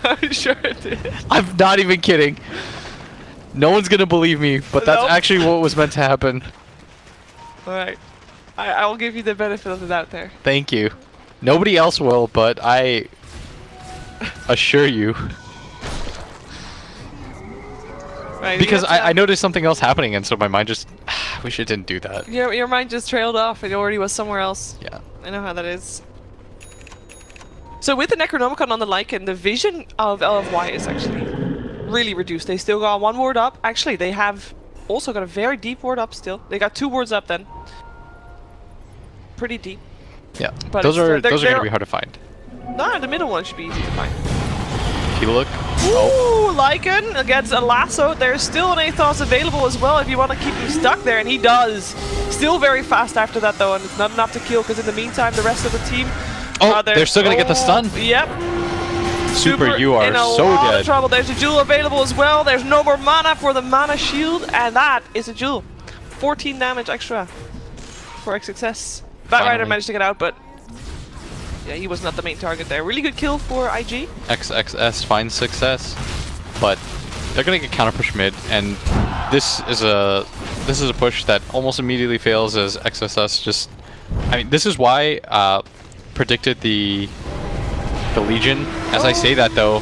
A: I'm sure it did.
B: I'm not even kidding. No one's gonna believe me, but that's
A: Nope.
B: actually what was meant to happen.
A: Alright. I will give you the benefit of the doubt there.
B: Thank you. Nobody else will, but I assure you.
A: Right,
B: Because I noticed something else happening, and so my mind just... we should didn't do that.
A: Your mind just trailed off. It already was somewhere else.
B: Yeah.
A: I know how that is. So with the Necronomicon on the Lycan, the vision of LFY is actually really reduced. They still got 1 ward up. Actually, they have also got a very deep ward up still. They got 2 wards up then. Pretty deep.
B: Yeah.
A: But
B: those are
A: they're
B: gonna be hard to find.
A: No, the middle one should be easy to find.
B: Look.
A: Ooh, Lycan gets a lasso. There's still an Aethos available as well if you want to keep him stuck there, and he does. Still very fast after that though, and it's not enough to kill because in the meantime the rest of the team...
B: they're still gonna get the stun.
A: Yep.
B: Super, you are
A: in a
B: so
A: lot
B: dead.
A: of trouble. There's a jewel available as well. There's no more mana for the mana shield, and that is a jewel. 14 damage extra for a success. Batrider managed to get out, but yeah, he was not the main target there. Really good kill for IG.
B: XXS finds success, but they're gonna get counter push mid, and this is a push that almost immediately fails as XSS just... I mean, this is why predicted the Legion. As I say that though,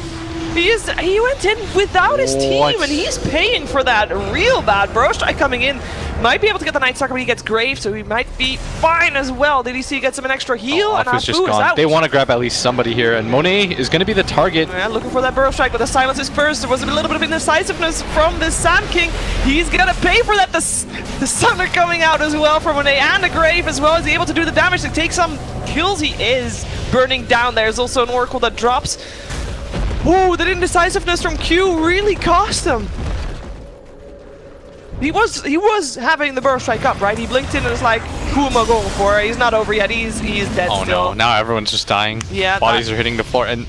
A: He went in without his team, and he's paying for that real bad. Bro Strike coming in. Might be able to get the Night Stalker, but he gets Grave, so he might be fine as well. Did he see gets him an extra heal? And
B: Afu is just gone. They want to grab at least somebody here, and Monet is going to be the target.
A: Yeah, looking for that Burrow Strike, but the silence is first. There was a little bit of indecisiveness from the Sand King. He's going to pay for that. The Sunder coming out as well from Monet, and the Grave as well. Is he able to do the damage to take some kills? He is burning down. There's also an Oracle that drops. Ooh, that indecisiveness from Q really cost him. He was having the burst strike up, right? He blinked in and was like, who am I going for? He's not over yet. He's dead still.
B: Oh no, now everyone's just dying.
A: Yeah,
B: bodies are hitting the floor, and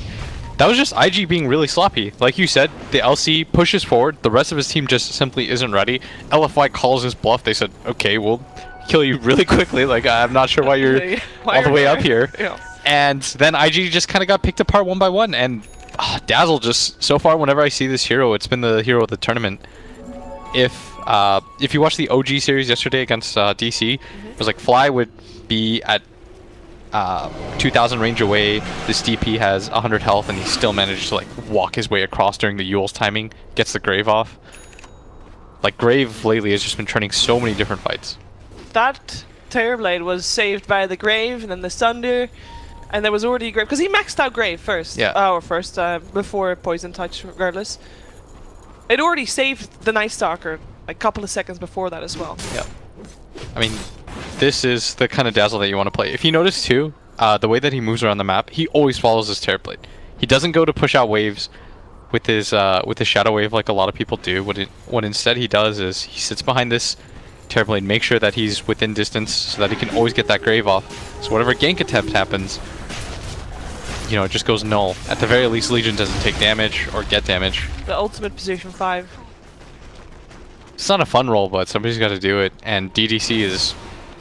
B: that was just IG being really sloppy. Like you said, the LC pushes forward, the rest of his team just simply isn't ready. LFY calls his bluff. They said, okay, we'll kill you really quickly. Like, I'm not sure why you're all the way up here.
A: Yeah.
B: And then IG just kind of got picked apart one by one, and Dazzle just, so far, whenever I see this hero, it's been the hero of the tournament. If you watch the OG series yesterday against DC, it was like Fly would be at 2,000 range away. This DP has 100 health, and he still managed to like walk his way across during the Yule's timing. Gets the Grave off. Like Grave lately has just been turning so many different fights.
A: That Terrorblade was saved by the Grave, and then the Sunder, and there was already Grave because he maxed out Grave first.
B: Yeah.
A: Or first before Poison Touch, regardless. It already saved the Night Stalker a couple of seconds before that as well.
B: Yeah. I mean, this is the kind of Dazzle that you want to play. If you notice too, the way that he moves around the map, he always follows his Terrorblade. He doesn't go to push out waves with his Shadow Wave like a lot of people do. What instead he does is he sits behind this Terrorblade make sure that he's within distance so that he can always get that grave off. So whatever gank attempt happens, you know, it just goes null. At the very least, Legion doesn't take damage or get damage.
A: The ultimate position 5.
B: It's not a fun role, but somebody's got to do it. And DDC is,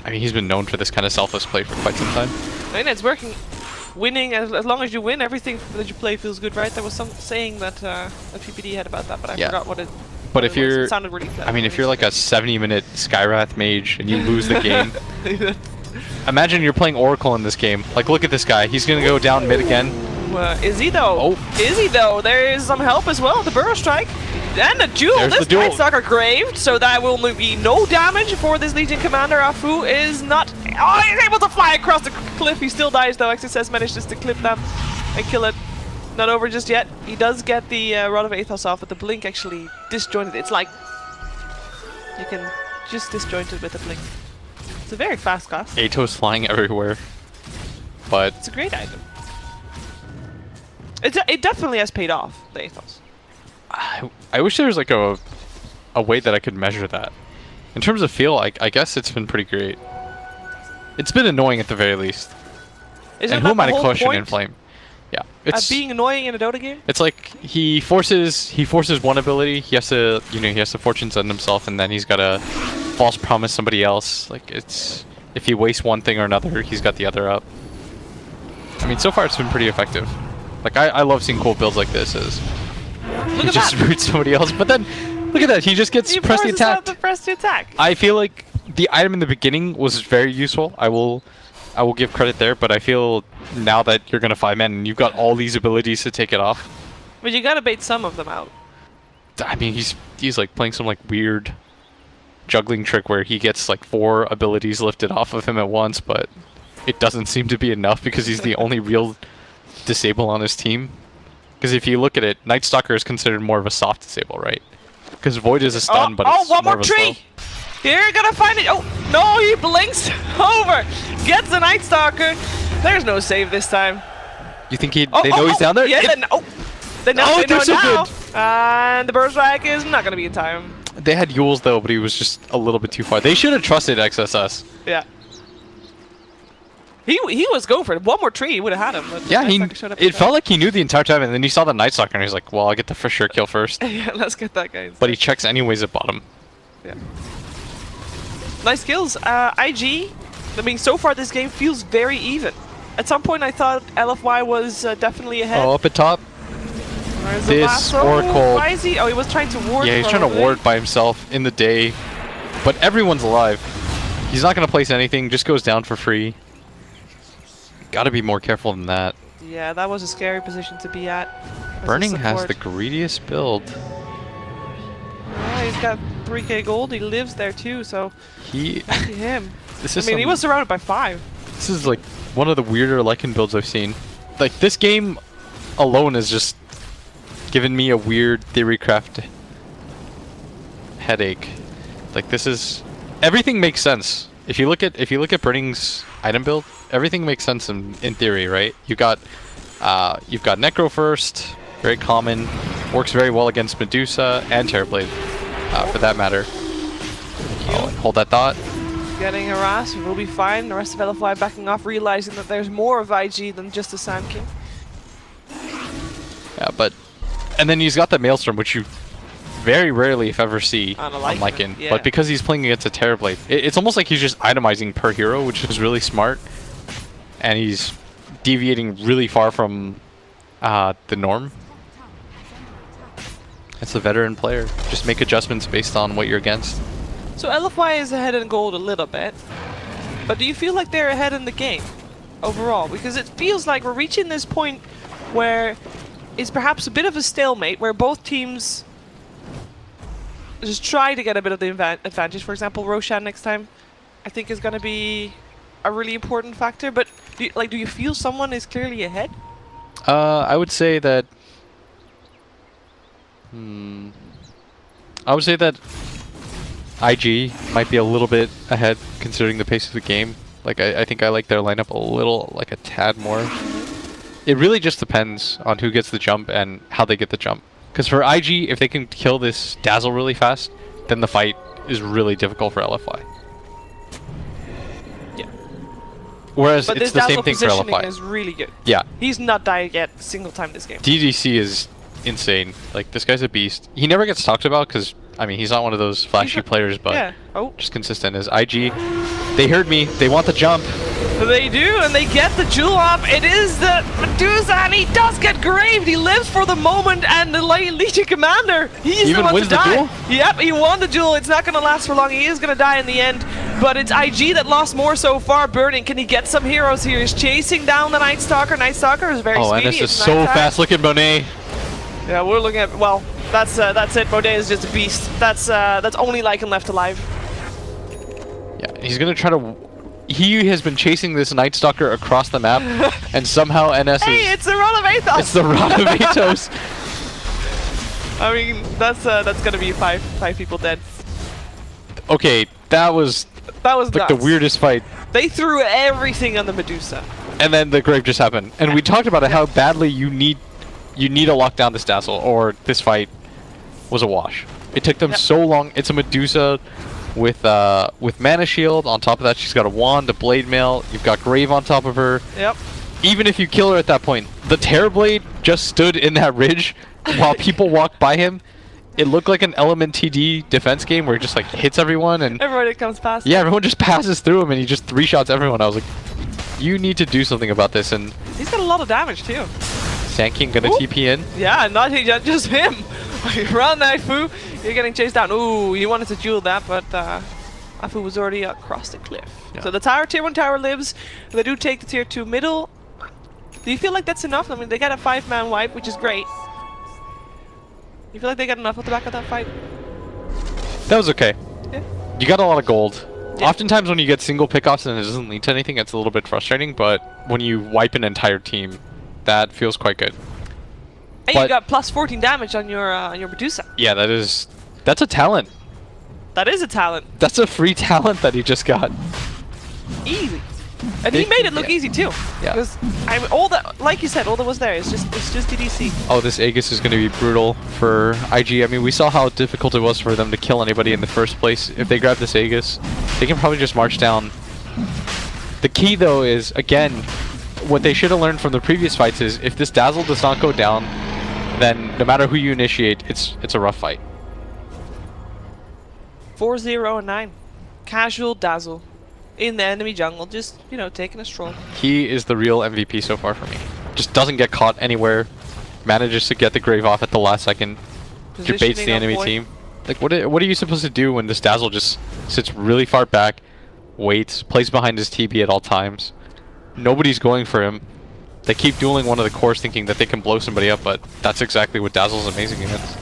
B: I mean, he's been known for this kind of selfless play for quite some time.
A: I mean, it's working. Winning, as long as you win, everything that you play feels good, right? There was some saying that a PPD had about that, but I forgot what it.
B: But if you're,
A: it sounded really clever.
B: I mean, if you're like a 70-minute Skywrath mage and you lose the game, imagine you're playing Oracle in this game. Like, look at this guy. He's gonna go down mid again.
A: Is he though?
B: Oh.
A: Is he though? There is some help as well. The Burrow Strike and the duel.
B: There's
A: This
B: the duel.
A: Night Stalker graved, so that will be no damage for this Legion commander. Afu is not. Oh, he's able to fly across the cliff. He still dies though. XSS manages to clip them and kill it. Not over just yet. He does get the Rod of Aethos off, but the blink actually disjointed. It's like you can just disjoint it with a blink. It's a very fast cast.
B: Aethos flying everywhere, but
A: It's a great item. It definitely has paid off, the Aethos.
B: I wish there was like a way that I could measure that. In terms of feel, I guess it's been pretty great. It's been annoying at the very least.
A: Isn't
B: And
A: that
B: who am I
A: the
B: to
A: whole
B: question
A: point?
B: Inflame? Yeah,
A: At
B: it's
A: being annoying in a Dota game?
B: it's like he forces one ability. He has to he has to fortune send himself, and then he's got to false promise somebody else. Like it's if he wastes one thing or another, he's got the other up. I mean, so far it's been pretty effective. Like I love seeing cool builds like this. As
A: Look
B: he
A: at
B: just
A: that!
B: roots somebody else, but then look at that. He just gets
A: He
B: press the
A: forces out
B: attack.
A: to press the attack.
B: I feel like the item in the beginning was very useful. I will give credit there, but I feel now that you're gonna 5-man and you've got all these abilities to take it off.
A: But you gotta bait some of them out.
B: I mean, he's like playing some like weird juggling trick where he gets like 4 abilities lifted off of him at once, but it doesn't seem to be enough because he's the only real disable on his team. Because if you look at it, Night Stalker is considered more of a soft disable, right? Because Void is a stun, but it's
A: one
B: more
A: more
B: of a
A: tree!
B: slow.
A: You're gonna find it! Oh, no, he blinks over! Gets the Night Stalker! There's no save this time.
B: You think they know he's down there?
A: Yeah,
B: Yep.
A: they know
B: Oh, they're so
A: now.
B: good.
A: And the Burst Strike is not gonna be in time.
B: They had Yules though, but he was just a little bit too far. They should have trusted XSS.
A: Yeah. He was going for it. One more tree, he would have had him. But
B: Yeah,
A: Night Stalker showed up
B: it
A: in
B: felt like he knew the entire time, and then he saw the Night Stalker, and he's like, well, I'll get the for sure kill first.
A: time. Yeah, let's get that guy.
B: But he checks anyways at bottom.
A: Yeah. Nice kills. IG, I mean, so far this game feels very even. At some point I thought LFY was definitely ahead.
B: Oh, up at top.
A: Where's the
B: This
A: last one?
B: Oracle.
A: Why is he? Oh, he was trying to ward.
B: Yeah, he's trying to
A: probably.
B: ward by himself in the day. But everyone's alive. He's not going to place anything, just goes down for free. Gotta be more careful than that.
A: Yeah, that was a scary position to be at. as a
B: Burning has the
A: support.
B: greediest build.
A: Yeah, he's got 3k gold. He lives there too, so
B: He.
A: lucky him.
B: This
A: I
B: is
A: mean, he
B: some-
A: was surrounded by 5.
B: This is like one of the weirder Lycan builds I've seen. Like this game alone has just given me a weird theorycraft headache. Like this is everything makes sense. If you look at Burning's item build, everything makes sense in theory, right? You've got Necro first, very common, works very well against Medusa and Terrorblade, for that matter. Oh, and hold that thought.
A: Getting harassed, we'll be fine. The rest of LFY backing off, realizing that there's more of IG than just the Sand King.
B: Yeah, and then he's got the Maelstrom, which you very rarely, if ever, see
A: On a
B: on
A: Lycan,
B: Lycan.
A: yeah.
B: But because he's playing against a Terrorblade, it's almost like he's just itemizing per hero, which is really smart. And he's deviating really far from the norm. It's a veteran player. Just make adjustments based on what you're against.
A: So LFY is ahead in gold a little bit, but do you feel like they're ahead in the game overall? Because it feels like we're reaching this point where it's perhaps a bit of a stalemate, where both teams just try to get a bit of the advantage. For example, Roshan next time, I think, is going to be a really important factor. But do you feel someone is clearly ahead?
B: I would say that. I would say that IG might be a little bit ahead considering the pace of the game. Like I think I like their lineup a little, like a tad more. It really just depends on who gets the jump and how they get the jump. Because for IG, if they can kill this Dazzle really fast, then the fight is really difficult for LFI.
A: Yeah.
B: Whereas
A: But
B: it's
A: this
B: the same
A: Dazzle
B: thing for
A: positioning
B: LFI.
A: is really good.
B: Yeah.
A: He's not died yet a single time this game.
B: DDC is insane. Like, this guy's a beast. He never gets talked about because, I mean, he's not one of those flashy players, but
A: yeah. Oh.
B: just consistent as IG. They heard me. They want the jump.
A: They do, and they get the jewel off. It is the Medusa, and he does get graved. He lives for the moment, and the Legion Commander, he's the one to die.
B: Duel?
A: Yep, he won the duel. It's not going to last for long. He is going to die in the end, but it's IG that lost more so far. Burning, can he get some heroes here? He's chasing down the Night Stalker. Night Stalker is very speedy.
B: Oh, and this is
A: It's
B: so
A: nighttime.
B: fast. Look at Monet.
A: Yeah, we're looking at, well, that's it. Monet is just a beast. That's only Lycan left alive.
B: Yeah, he's going to try to... He has been chasing this Night Stalker across the map, and somehow NS
A: Hey,
B: is...
A: it's the Run of Athos!
B: It's the Run of Athos.
A: I mean, that's gonna be five people dead.
B: Okay, that was
A: That was
B: like the
A: nuts.
B: weirdest fight.
A: They threw everything on the Medusa.
B: And then the grave just happened. And we talked about it, how badly you need to lock down this Dazzle, or this fight was a wash. It took them so long. It's a Medusa with Mana Shield. On top of that, she's got a wand, a Blade Mail. You've got Grave on top of her.
A: Yep.
B: Even if you kill her at that point, the Terrorblade just stood in that ridge while people walked by him. It looked like an Element TD defense game where it just like hits everyone, and
A: Everybody comes past.
B: yeah, everyone just passes through him and he just 3-shots everyone. I was like, you need to do something about this. And
A: He's got a lot of damage too.
B: Sand King gonna
A: Ooh.
B: TP in.
A: Yeah, not just him. Run, Naifu. You're getting chased down. Ooh, he wanted to duel that, but Naifu was already across the cliff.
B: Yeah.
A: So the tier 1 tower lives. They do take the tier 2 middle. Do you feel like that's enough? I mean, they got a 5-man wipe, which is great. You feel like they got enough at the back of that fight?
B: That was okay.
A: Yeah.
B: You got a lot of gold.
A: Yeah.
B: Oftentimes when you get single pickoffs and it doesn't lead to anything, it's a little bit frustrating, but when you wipe an entire team, that feels quite good.
A: And
B: But-
A: you got plus 14 damage on your Medusa.
B: Yeah, that's a talent.
A: That is a talent.
B: That's a free talent that he just got.
A: Easy. And he made it look easy too.
B: Yeah.
A: Because I mean, all that, like you said, all that was there is just DDC.
B: Oh, this Aegis is going to be brutal for IG. I mean, we saw how difficult it was for them to kill anybody in the first place. If they grab this Aegis, they can probably just march down. The key, though, is, again, what they should have learned from the previous fights is if this Dazzle does not go down, then no matter who you initiate, it's a rough fight.
A: 4-0-9. Casual Dazzle. In the enemy jungle, just, you know, taking a stroll.
B: He is the real MVP so far for me. Just doesn't get caught anywhere. Manages to get the Grave off at the last second. Debates the
A: Positioning on
B: enemy
A: point.
B: team. Like, what are you supposed to do when this Dazzle just sits really far back, waits, plays behind his TP at all times? Nobody's going for him. They keep dueling one of the cores thinking that they can blow somebody up, but that's exactly what Dazzle's amazing against.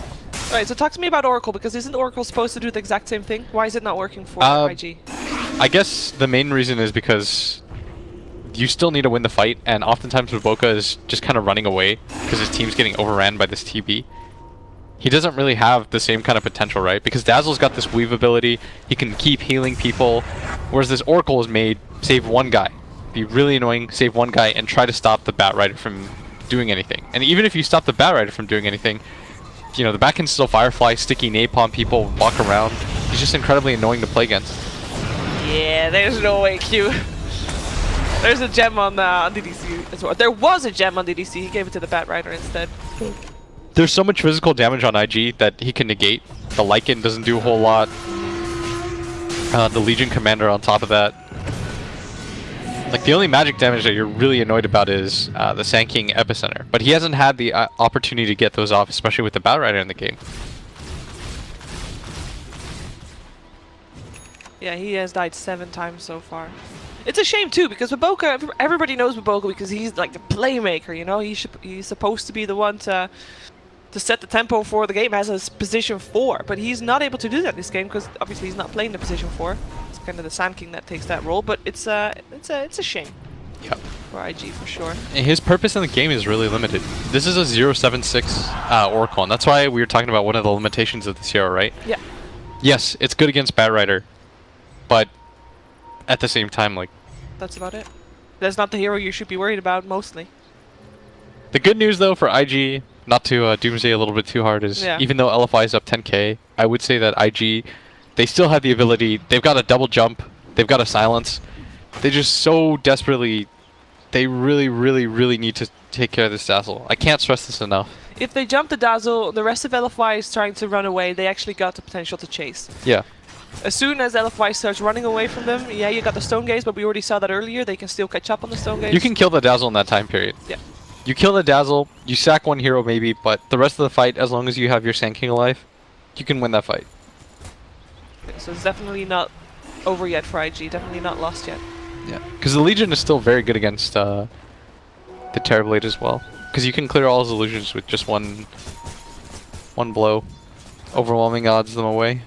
A: Alright, so talk to me about Oracle, because isn't Oracle supposed to do the exact same thing? Why is it not working for IG?
B: I guess the main reason is because you still need to win the fight, and oftentimes Maboka is just kind of running away because his team's getting overran by this TB. He doesn't really have the same kind of potential, right? Because Dazzle's got this weave ability, he can keep healing people, whereas this Oracle is made save one guy. Be really annoying, save one guy, and try to stop the Bat Rider from doing anything. And even if you stop the Bat Rider from doing anything, you know, the Bat can still Firefly, sticky napalm people, walk around. He's just incredibly annoying to play against.
A: Yeah, there's no way, Q. There's a gem on DDC as well. There was a gem on DDC, he gave it to the Bat Rider instead.
B: There's so much physical damage on IG that he can negate. The Lycan doesn't do a whole lot. The Legion Commander on top of that. Like, the only magic damage that you're really annoyed about is the Sand King Epicenter. But he hasn't had the opportunity to get those off, especially with the Bat Rider in the game.
A: Yeah, he has died 7 times so far. It's a shame too, because Maboka, everybody knows Maboka because he's like the playmaker, you know? He's supposed to be the one to set the tempo for the game as a position 4, but he's not able to do that in this game because obviously he's not playing the position 4. It's kind of the Sand King that takes that role, but it's a shame.
B: Yep.
A: For IG for sure.
B: And his purpose in the game is really limited. This is a 076 Oracle, and that's why we were talking about one of the limitations of this hero, right?
A: Yeah.
B: Yes, it's good against Bat Rider, but at the same time, like...
A: That's about it. That's not the hero you should be worried about, mostly.
B: The good news, though, for IG, not to doomsday a little bit too hard, is even though LFI is up 10k, I would say that IG They still have the ability. They've got a double jump. They've got a silence. They just so desperately, they really, really, really need to take care of this Dazzle. I can't stress this enough.
A: If they jump the Dazzle, the rest of LFY is trying to run away. They actually got the potential to chase.
B: Yeah.
A: As soon as LFY starts running away from them, yeah, you got the Stone Gaze, but we already saw that earlier. They can still catch up on the Stone Gaze.
B: You can kill the Dazzle in that time period.
A: Yeah.
B: You kill the Dazzle, you sack one hero maybe, but the rest of the fight, as long as you have your Sand King alive, you can win that fight.
A: Okay, so it's definitely not over yet for IG. Definitely not lost yet.
B: Yeah. Because the Legion is still very good against the Terrorblade as well. Because you can clear all his illusions with just one blow. Overwhelming odds them away.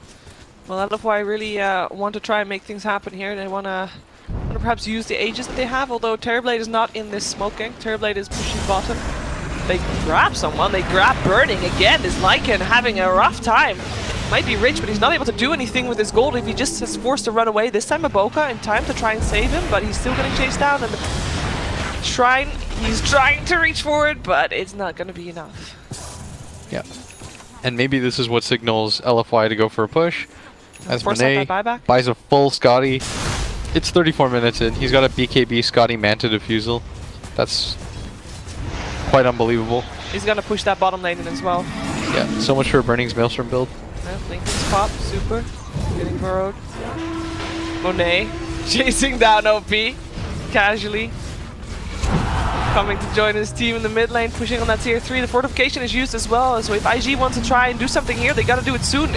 A: Well, LFY really want to try and make things happen here. They want to perhaps use the Aegis that they have, although Terrorblade is not in this smoking. Terrorblade is pushing bottom. They grab someone, they grab Burning again. Is Lycan having a rough time? Might be rich, but he's not able to do anything with his gold if he just is forced to run away. This time Aboka in time to try and save him, but he's still getting chased down. And the Shrine, he's trying to reach for it, but it's not going to be enough.
B: Yeah. And maybe this is what signals LFY to go for a push. As
A: Force out
B: Monet
A: that buyback.
B: buys a full Scotty. It's 34 minutes in. He's got a BKB Scotty Manta Diffusal. That's quite unbelievable.
A: He's going to push that bottom lane in as well.
B: Yeah, so much for Burning's Maelstrom build.
A: Yeah, Lincoln's pop, super. Getting burrowed. Monet chasing down OP. Casually. Coming to join his team in the mid lane, pushing on that tier 3. The fortification is used as well, so if IG wants to try and do something here, they gotta do it soon.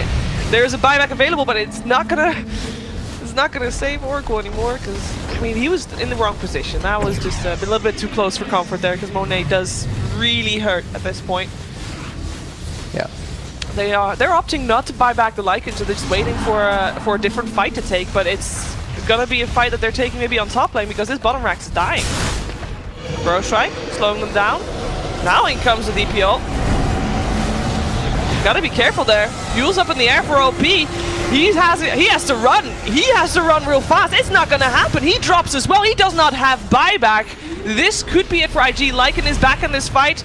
A: There's a buyback available, but it's not gonna save Oracle anymore, because I mean he was in the wrong position. That was just a little bit too close for comfort there, because Monet does really hurt at this point.
B: Yeah.
A: They're opting not to buy back the Lycan, so they're just waiting for a different fight to take, but it's gonna be a fight that they're taking maybe on top lane, because this bottom rack is dying. Bro Strike, slowing them down. Now in comes the DP ult. Gotta be careful there. Yule's up in the air for OP. He has to run. He has to run real fast. It's not gonna happen. He drops as well. He does not have buyback. This could be it for IG. Lycan is back in this fight.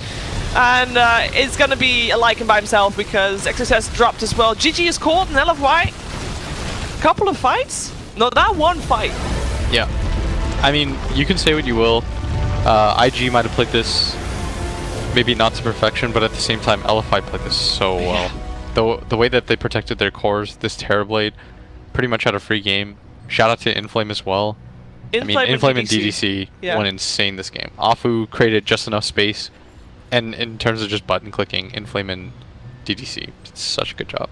A: And it's gonna be a Lycan by himself because Exos has dropped as well. GG is called and LFY. Couple of fights? No, that one fight.
B: Yeah. I mean, you can say what you will. IG might have played this maybe not to perfection, but at the same time, LFI played this so well. The way that they protected their cores, this Terrorblade pretty much had a free game. Shout out to Inflame as well. Inflame and DDC went insane this game. Afu created just enough space, and in terms of just button clicking, Inflame and DDC did such a good job.